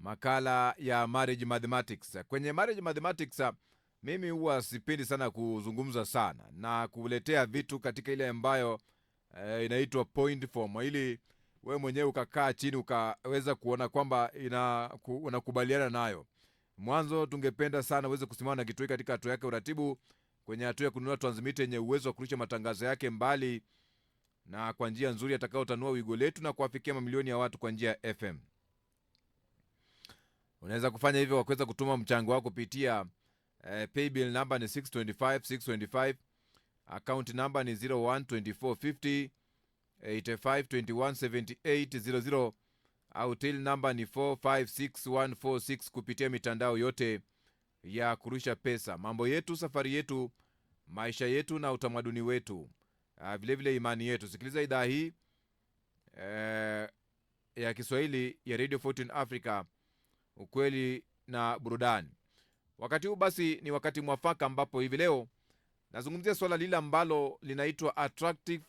Makala ya marriage mathematics. Kwenye marriage mathematics, mimi huwa sipendi sana kuzungumza sana na kuletea vitu katika ile ambayo inaitwa point form, ili we mwenyewe ukakaa chini ukaweza kuona kwamba unakubaliana nayo. Mwanzo tungependa sana uweze kusimama na kituo katika hatua yake uratibu, kwenye hatua ya kununua transmitter yenye uwezo wa kurusha matangazo yake mbali na kwa njia nzuri atakayotanua wigo letu na kuwafikia mamilioni ya watu kwa njia ya FM. Unaweza kufanya hivyo kwa kuweza kutuma mchango wako kupitia paybill number ni 625 account number ni 012450 85217800 au till number ni 456146 kupitia mitandao yote ya kurusha pesa. Mambo yetu, safari yetu, maisha yetu na utamaduni wetu, vile vile imani yetu. Sikiliza idhaa hii ya Kiswahili ya Radio 14 Africa, ukweli na burudani. Wakati huu basi ni wakati mwafaka ambapo hivi leo nazungumzia swala lile ambalo linaitwa attractive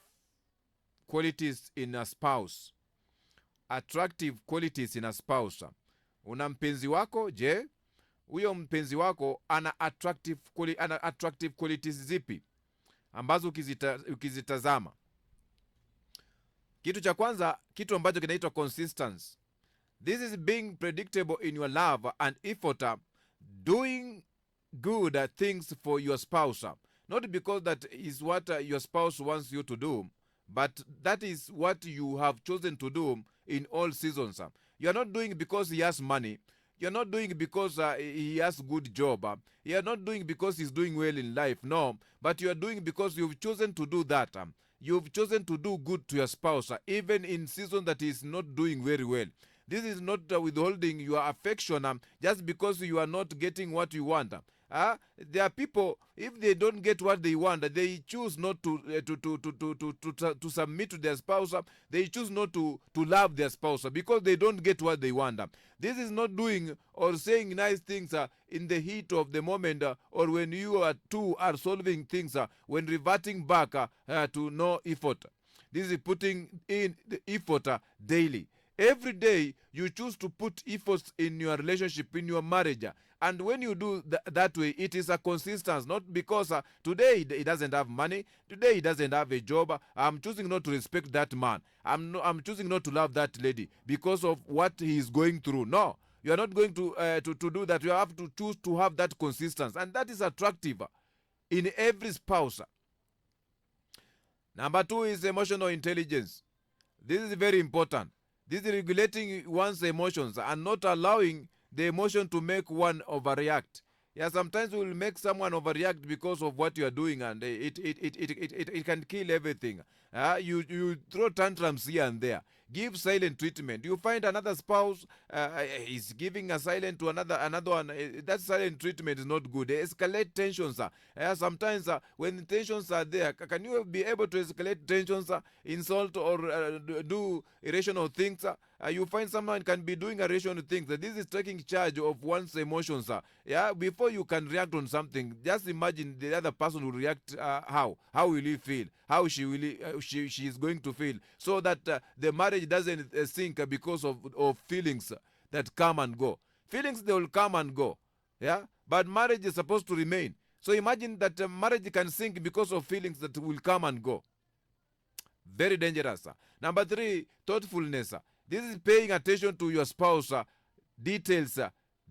qualities in a spouse. Attractive qualities in a spouse. Una mpenzi wako, je, huyo mpenzi wako ana attractive qualities zipi ambazo ukizitazama? Kitu cha kwanza, kitu ambacho kinaitwa consistency. This is being predictable in your love and effort, doing good things for your spouse. Not because that is what your spouse wants you to do, but that is what you have chosen to do in all seasons. You are not doing because he has money. You are not doing because he has a good job. You are not doing because he's doing well in life. No, but you are doing because you've chosen to do that. You've chosen to do good to your spouse, even in season that is not doing very well. This is not withholding your affection just because you are not getting what you want. There are people, if they don't get what they want, they choose not to submit to their spouse. They choose not to love their spouse because they don't get what they want. This is not doing or saying nice things in the heat of the moment, or when you two are solving things, when reverting back to no effort. This is putting in the effort daily. Every day you choose to put efforts in your relationship, in your marriage, and when you do that way, it is a consistency. Not because today he doesn't have money, today he doesn't have a job, I'm choosing not to respect that man, I'm choosing not to love that lady because of what he is going through. No, you are not going to do that. You have to choose to have that consistency, and that is attractive in every spouse. Number 2 is emotional intelligence. This is very important. This is regulating one's emotions and not allowing the emotion to make one overreact. Yeah, sometimes we will make someone overreact because of what you are doing, and it can kill everything. You throw tantrums here and there. Give silent treatment. You find another spouse is giving a silent to another one. That silent treatment is not good. They escalate tensions. Sometimes when tensions are there, can you be able to escalate tensions, insult or do irrational things? You find someone can be doing irrational things. This is taking charge of one's emotions. Before you can react on something, just imagine the other person will react. How will he feel? How she is going to feel, so that the marriage doesn't sink because of feelings that come and go. Feelings, they will come and go, but marriage is supposed to remain. So imagine that marriage can sink because of feelings that will come and go. Very dangerous. Number 3, thoughtfulness. This is paying attention to your spouse details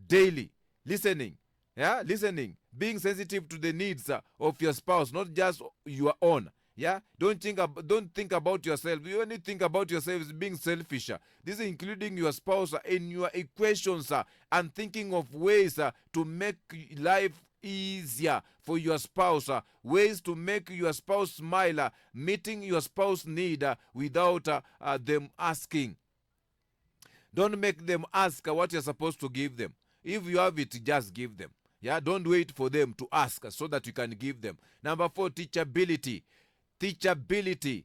daily. Listening. Listening. Being sensitive to the needs of your spouse, not just your own. Don't think about yourself. You only think about yourself is being selfish. This is including your spouse in your equations and thinking of ways to make life easier for your spouse, ways to make your spouse smile, meeting your spouse need without them asking. Don't make them ask what you're supposed to give them. If you have it, just give them. Don't wait for them to ask so that you can give them. Number 4, teachability. Teachability.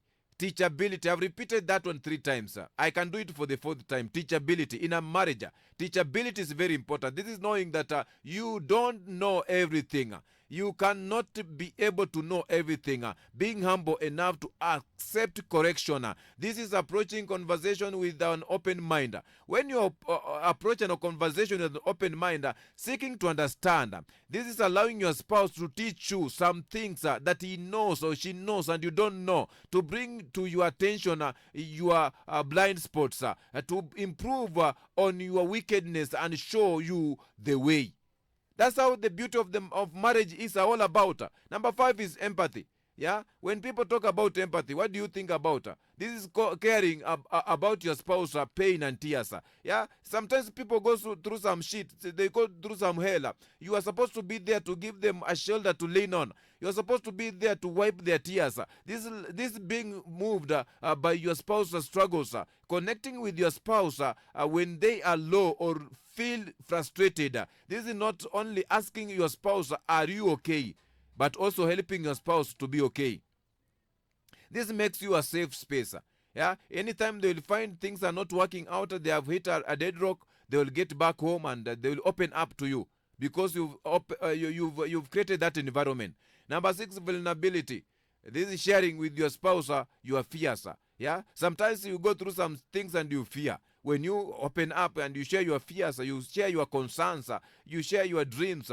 I've repeated that one 3 times. I can do it for the 4th time. Teachability in a marriage. Teachability is very important. This is knowing that you don't know everything. You cannot be able to know everything. Being humble enough to accept correction. This is approaching conversation with an open mind. When you approach a conversation with an open mind, seeking to understand, this is allowing your spouse to teach you some things that he knows or she knows and you don't know, to bring to your attention your blind spots, to improve on your wickedness and show you the way. That's how the beauty of marriage is all about. Number 5 is empathy. Yeah, when people talk about empathy, what do you think about? This is caring about your spouse, pain and tears. Yeah, sometimes people go through some shit, they go through some hell. You are supposed to be there to give them a shoulder to lean on. You are supposed to be there to wipe their tears. This being moved by your spouse's struggles, connecting with your spouse when they are low or feel frustrated. This is not only asking your spouse, are you okay? But also helping your spouse to be okay. This makes you a safe space. Yeah, anytime they will find things are not working out, they have hit a dead rock, they will get back home and they will open up to you because you've created that environment. Number 6, vulnerability. This is sharing with your spouse your fears. Yeah, sometimes you go through some things and you fear. When you open up and you share your fears, you share your concerns, you share your dreams,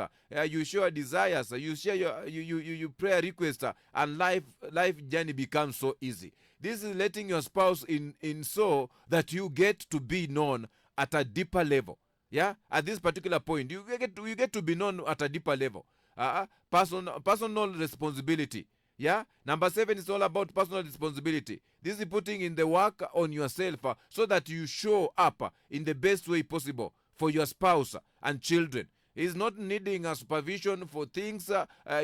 you share your desires, you share your prayer requests, and life journey becomes so easy. This is letting your spouse in so that you get to be known at a deeper level. Yeah, at this particular point, you get to be known at a deeper level. Personal responsibility. Yeah, number 7 is all about personal responsibility. This is putting in the work on yourself so that you show up in the best way possible for your spouse and children. It's not needing a supervision for things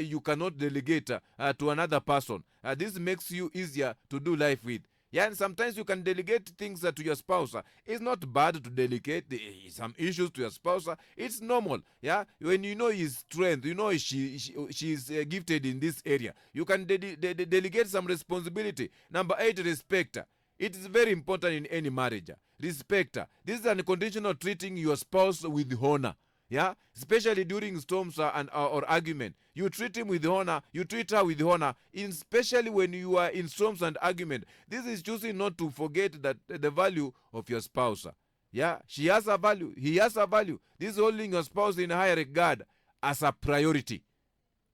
you cannot delegate to another person. This makes you easier to do life with. Yeah, and sometimes you can delegate things to your spouse. It's not bad to delegate some issues to your spouse. It's normal. Yeah, when you know his strength, you know she's gifted in this area, you can delegate some responsibility. Number 8, respect. It is very important in any marriage. Respect. This is unconditional treating your spouse with honor. Yeah, especially during storms or argument, you treat him with honor, you treat her with honor, especially when you are in storms and argument. This is choosing not to forget that the value of your spouse. Yeah, she has a value, he has a value. This is holding your spouse in higher regard as a priority.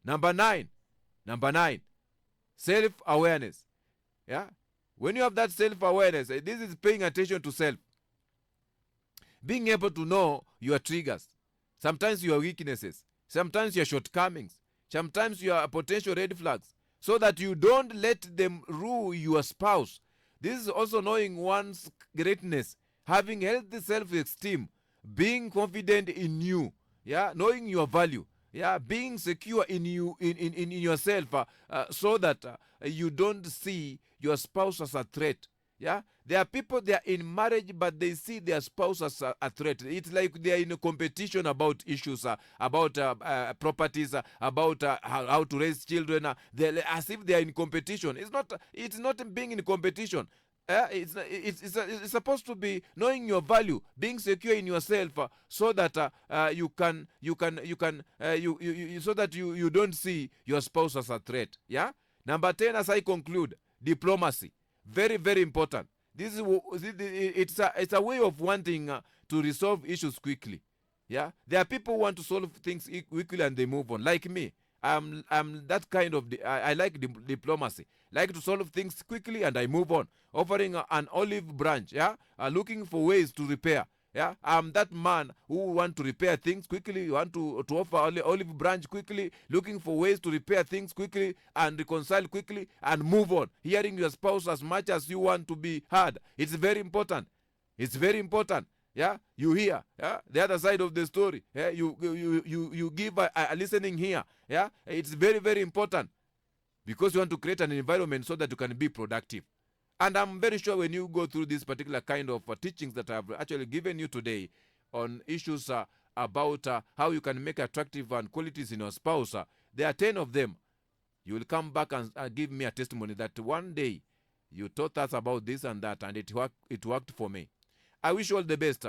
Number 9, self-awareness. Yeah, when you have that self-awareness, this is paying attention to self, being able to know your triggers, sometimes your weaknesses, sometimes your shortcomings, sometimes your potential red flags, so that you don't let them rule your spouse. This is also knowing one's greatness, having healthy self-esteem, being confident in you, yeah, knowing your value, yeah, being secure in you, in yourself, so that you don't see your spouse as a threat. Yeah, there are people, they are in marriage but they see their spouse as a threat. It's like they are in a competition about issues, about properties, about how to raise children, as if they are in competition. It's not being in competition. It's supposed to be knowing your value, being secure in yourself, so that so that you don't see your spouse as a threat. Yeah. Number 10, as I conclude, diplomacy. Very, very important. This is it's a way of wanting to resolve issues quickly. Yeah, there are people who want to solve things quickly and they move on. Like me, I'm that kind of. I like diplomacy. Like to solve things quickly and I move on. Offering an olive branch. Yeah, looking for ways to repair. Yeah, I'm that man who want to repair things quickly, want to offer olive branch quickly, looking for ways to repair things quickly and reconcile quickly and move on. Hearing your spouse as much as you want to be heard. It's very important. It's very important. Yeah, you hear, yeah, the other side of the story. Yeah, you give a listening here. Yeah, it's very, very important, because you want to create an environment so that you can be productive. And I'm very sure when you go through this particular kind of teachings that I've actually given you today on issues about how you can make attractive and qualities in your spouse, there are 10 of them. You will come back and give me a testimony that one day you taught us about this and that, and it worked for me. I wish you all the best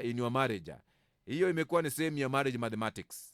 in your marriage. Hiyo imekuwa ni sehemu ya marriage mathematics.